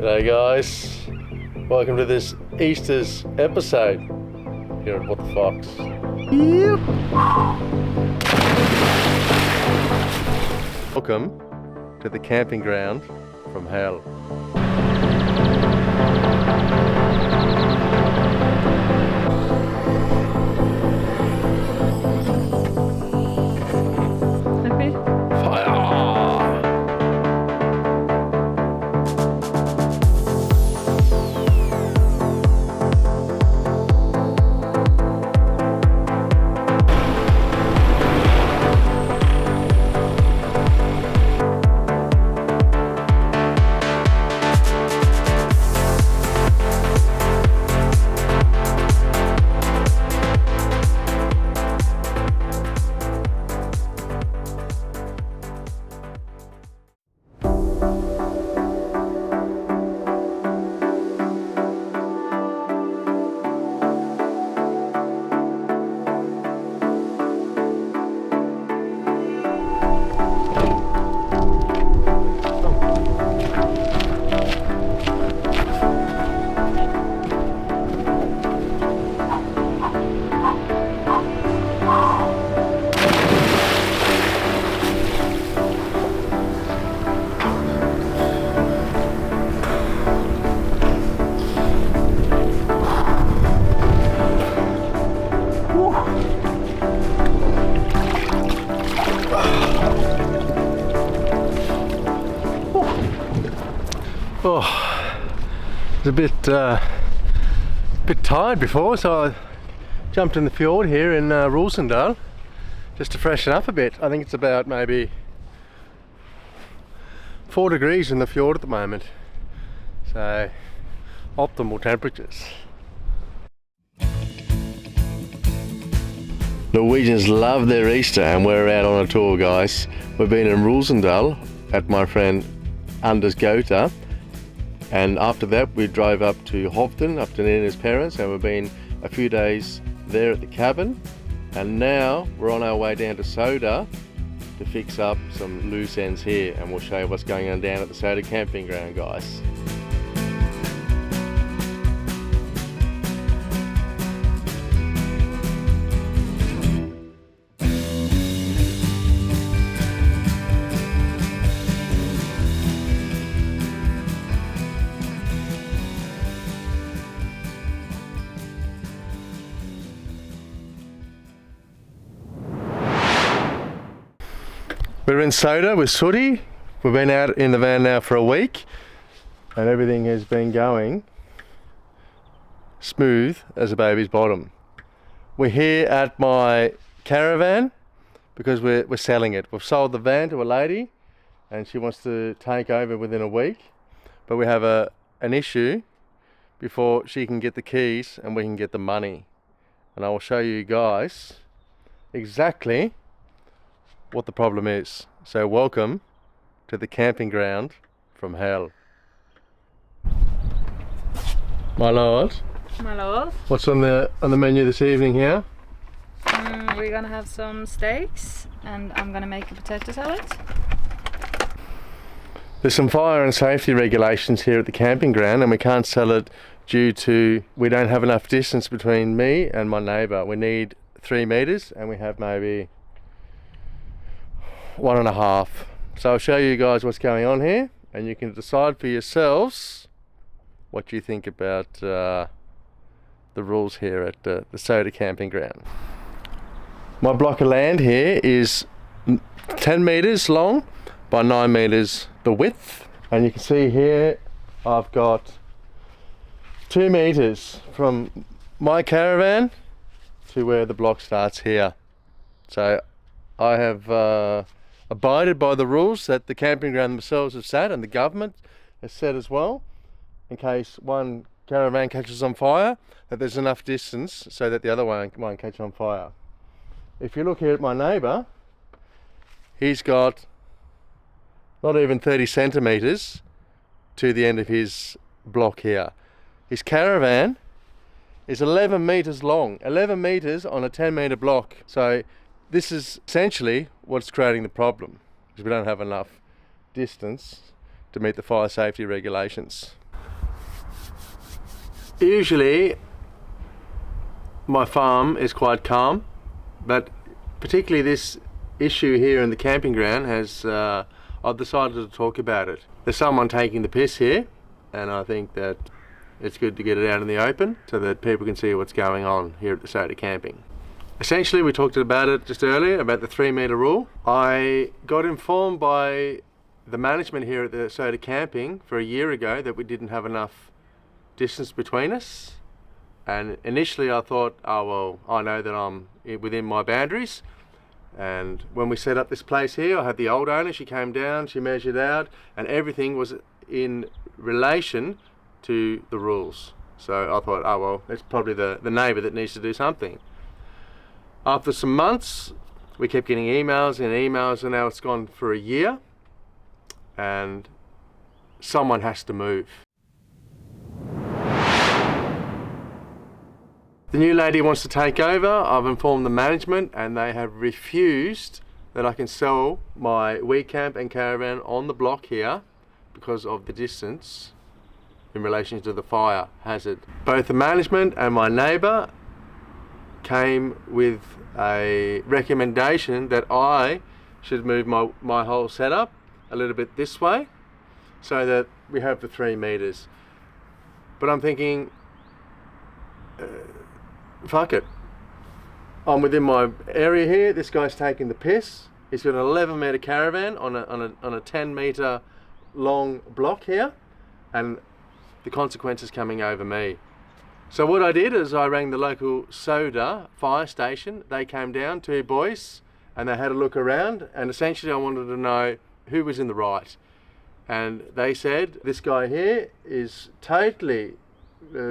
G'day guys, welcome to this Easter's episode here at What the Fox. Yep. Welcome to the camping ground from hell. Oh, I was a bit tired before, so I jumped in the fjord here in Rosendal just to freshen up a bit. I think it's about maybe 4 degrees in the fjord at the moment, so optimal temperatures. Norwegians love their Easter, and we're out on a tour, guys. We've been in Rosendal at my friend Anders Gota. And after that we drove up to Hovden, up to Nina's parents, and we've been a few days there at the cabin. And now we're on our way down to Sauda to fix up some loose ends here, and we'll show you what's going on down at the Sauda camping ground, guys. We're in Sauda with Sooty. We've been out in the van now for a week and everything has been going smooth as a baby's bottom. We're here at my caravan because we're selling it. We've sold the van to a lady and she wants to take over within a week, but we have an issue before she can get the keys and we can get the money. And I will show you guys exactly what the problem is. So welcome to the camping ground from hell. My lord. My lord. What's on the menu this evening here? We're gonna have some steaks and I'm gonna make a potato salad. There's some fire and safety regulations here at the camping ground, and we can't sell it due to we don't have enough distance between me and my neighbour. We need 3 meters and we have maybe 1.5. So I'll show you guys what's going on here and you can decide for yourselves what you think about the rules here at the Sauda camping ground. My block of land here is 10 meters long by 9 meters the width, and you can see here I've got 2 meters from my caravan to where the block starts here. So I have abided by the rules that the camping ground themselves have set and the government has set as well, in case one caravan catches on fire, that there's enough distance so that the other one won't catch on fire. If you look here at my neighbour, he's got not even 30 centimetres to the end of his block here. His caravan is 11 metres long, 11 metres on a 10 metre block. So this is essentially what's creating the problem, because we don't have enough distance to meet the fire safety regulations. Usually my farm is quite calm, but particularly this issue here in the camping ground has, I've decided to talk about it. There's someone taking the piss here, and I think that it's good to get it out in the open so that people can see what's going on here at the Sauda camping. Essentially, we talked about it just earlier, about the 3 metre rule. I got informed by the management here at the Sauda camping for a year ago that we didn't have enough distance between us, and initially I thought, oh well, I know that I'm within my boundaries. And when we set up this place here, I had the old owner, she came down, she measured out, and everything was in relation to the rules. So I thought, oh well, it's probably the neighbour that needs to do something. After some months, we kept getting emails and emails, and now it's gone for a year, and someone has to move. The new lady wants to take over. I've informed the management and they have refused that I can sell my wee camp and caravan on the block here because of the distance in relation to the fire hazard. Both the management and my neighbour came with a recommendation that I should move my whole setup a little bit this way so that we have the 3 metres. But I'm thinking, fuck it. I'm within my area here. This guy's taking the piss. He's got an 11 metre caravan on a 10 metre long block here, and the consequences coming over me. So what I did is I rang the local Sauda fire station. They came down, 2 boys, and they had a look around, and essentially I wanted to know who was in the right. And they said this guy here is totally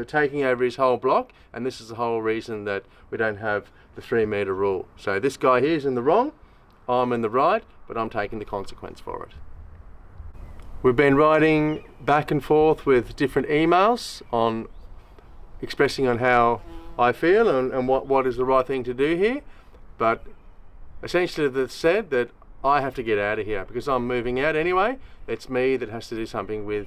taking over his whole block, and this is the whole reason that we don't have the 3 metre rule. So this guy here is in the wrong, I'm in the right, but I'm taking the consequence for it. We've been writing back and forth with different emails on expressing on how I feel and what is the right thing to do here, but essentially they've said that I have to get out of here because I'm moving out anyway. It's me that has to do something with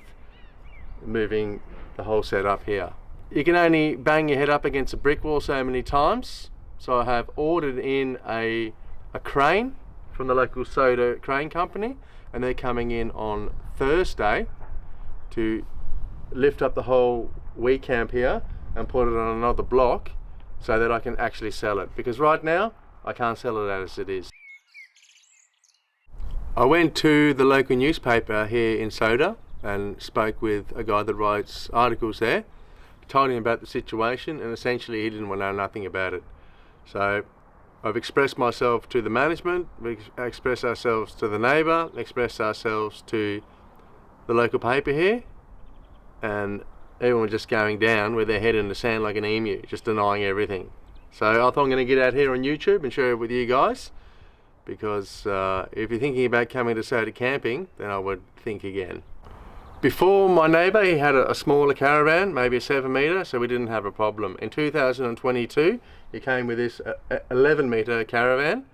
moving the whole setup here. You can only bang your head up against a brick wall so many times, so I have ordered in a crane from the local Sauda crane company, and they're coming in on Thursday to lift up the whole wee camp here and put it on another block so that I can actually sell it, because right now I can't sell it as it is. I went to the local newspaper here in Sauda and spoke with a guy that writes articles there, told him about the situation, and essentially he didn't want to know nothing about it. So I've expressed myself to the management, we expressed ourselves to the neighbour, expressed ourselves to the local paper here, and everyone just going down with their head in the sand like an emu, just denying everything. So I thought I'm going to get out here on YouTube and share it with you guys, because if you're thinking about coming to Sauda camping, then I would think again. Before, my neighbour, he had a smaller caravan, maybe a 7 metre, so we didn't have a problem. In 2022, he came with this 11 metre caravan,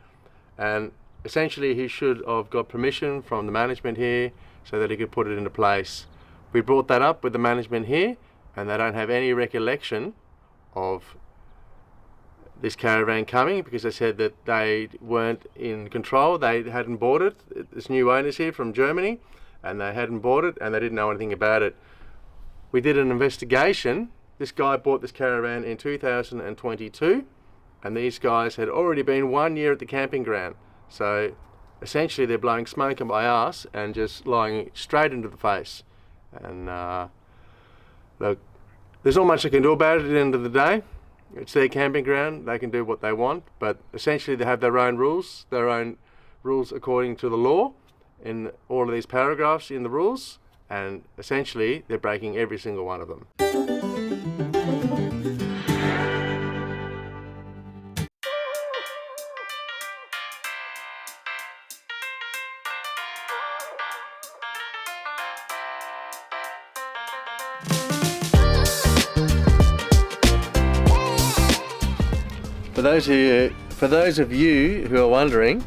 and essentially he should have got permission from the management here so that he could put it into place. We brought that up with the management here, and they don't have any recollection of this caravan coming, because they said that they weren't in control, they hadn't bought it. This new owners here from Germany, and they hadn't bought it and they didn't know anything about it. We did an investigation. This guy bought this caravan in 2022, and these guys had already been 1 year at the camping ground. So essentially they're blowing smoke in my ass and just lying straight into the face. And look, there's not much I can do about it at the end of the day. It's their camping ground, they can do what they want, but essentially they have their own rules according to the law in all of these paragraphs in the rules, and essentially they're breaking every single one of them. For those of you who are wondering,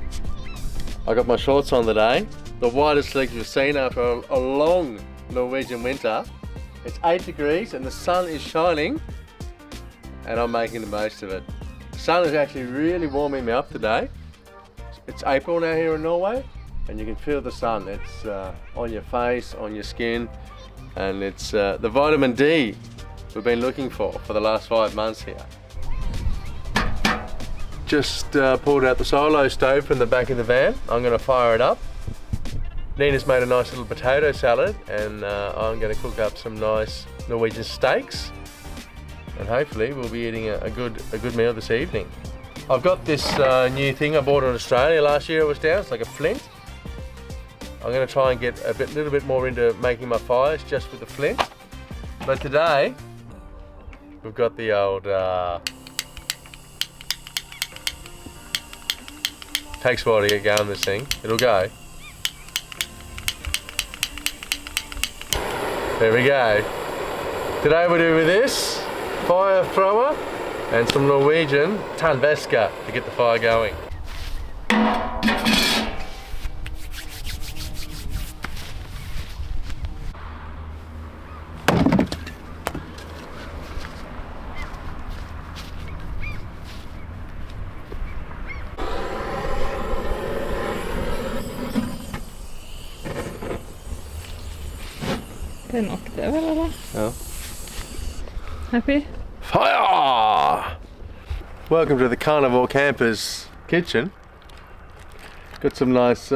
I got my shorts on today, the widest legs we've seen after a long Norwegian winter, It's 8 degrees and the sun is shining and I'm making the most of it. The sun is actually really warming me up today. It's April now here in Norway and you can feel the sun. It's on your face, on your skin, and it's the vitamin D we've been looking for the last 5 months here. Just pulled out the solo stove from the back of the van. I'm going to fire it up. Nina's made a nice little potato salad and I'm going to cook up some nice Norwegian steaks and hopefully we'll be eating a good meal this evening. I've got this new thing I bought in Australia last year. It was down, it's like a flint. I'm going to try and get a little bit more into making my fires just with the flint. But today we've got the old takes a while to get going this thing. It'll go. There we go. Today we're doing with this fire thrower and some Norwegian tannvæske to get the fire going. Det er nok det vel, eller? Ja. Happy? Fire! Welcome to the Carnivore Campers kitchen. Got some nice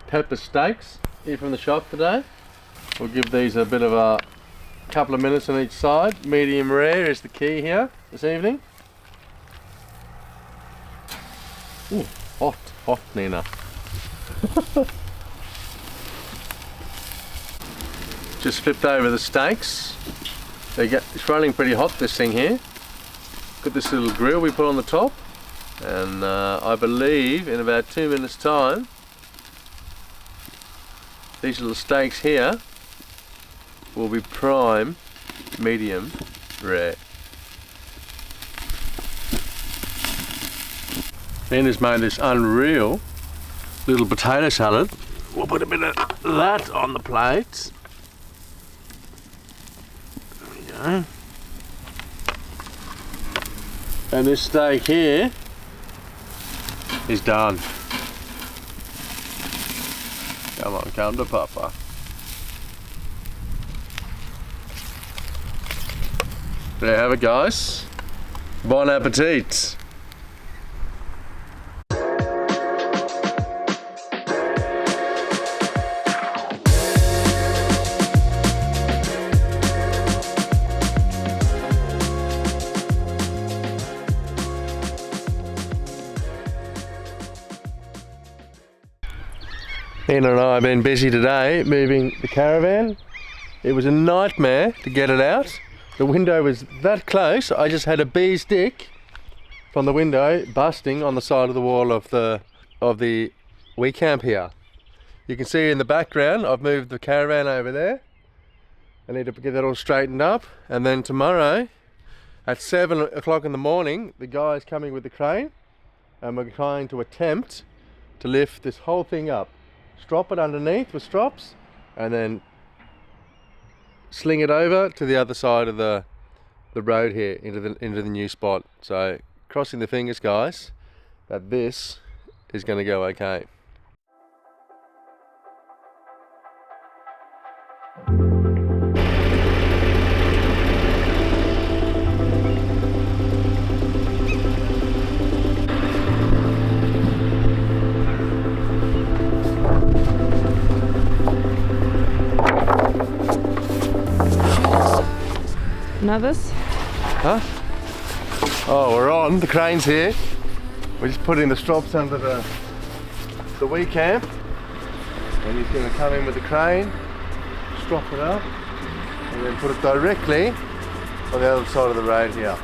pepper steaks here from the shop today. We'll give these a bit of a couple of minutes on each side. Medium rare is the key here this evening. Ooh, hot Nina. Just flipped over the steaks. It's running pretty hot, this thing here. Got this little grill we put on the top, and I believe in about 2 minutes time these little steaks here will be prime medium rare. Nina's made this unreal little potato salad. We'll put a bit of that on the plate. And this steak here is done. Come on, come to Papa. There you have it, guys. Bon appetit. Nina and I have been busy today moving the caravan. It was a nightmare to get it out. The window was that close, I just had a bee stick from the window busting on the side of the wall of the wee camp here. You can see in the background I've moved the caravan over there. I need to get that all straightened up, and then tomorrow at 7 o'clock in the morning the guy's coming with the crane and we're trying to attempt to lift this whole thing up. Strop it underneath with strops and then sling it over to the other side of the road here into the new spot. So crossing the fingers, guys, that this is going to go okay. Nervous? Huh? Oh, we're on. The crane's here. We're just putting the strops under the wee camp, and he's going to come in with the crane, strop it up, and then put it directly on the other side of the road here.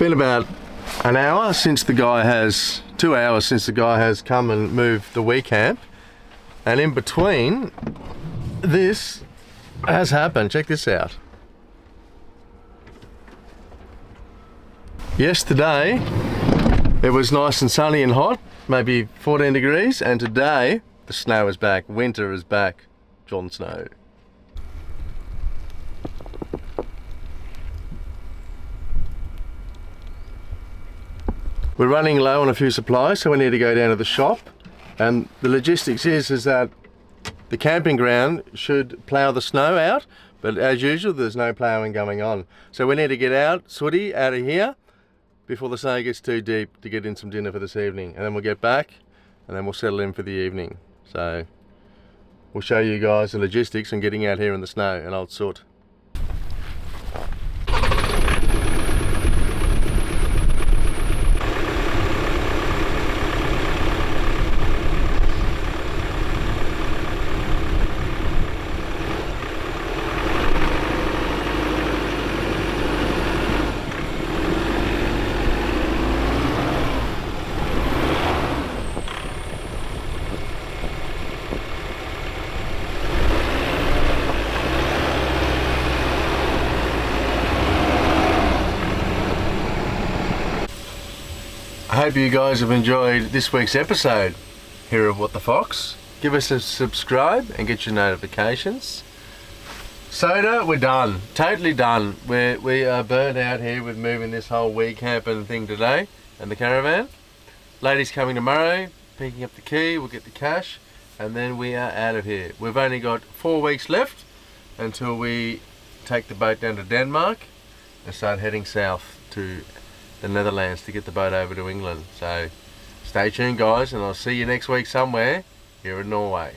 been about an hour since the guy has, 2 hours since the guy has come and moved the wee camp. And in between, this has happened. Check this out. Yesterday, it was nice and sunny and hot, maybe 14 degrees, and today, the snow is back. Winter is back. Jon Snow. We're running low on a few supplies, so we need to go down to the shop. And the logistics is that the camping ground should plough the snow out, but as usual, there's no ploughing going on. So we need to get out, Sooty, out of here before the snow gets too deep to get in some dinner for this evening. And then we'll get back and then we'll settle in for the evening. So we'll show you guys the logistics and getting out here in the snow and old soot. I hope you guys have enjoyed this week's episode here of What the Fox. Give us a subscribe and get your notifications. Sauda, we're done. Totally done. We are burnt out here with moving this whole wee camping thing today and the caravan. Lady's coming tomorrow, picking up the key, we'll get the cash, and then we are out of here. We've only got 4 weeks left until we take the boat down to Denmark and start heading south to the Netherlands to get the boat over to England. So stay tuned guys, and I'll see you next week somewhere here in Norway.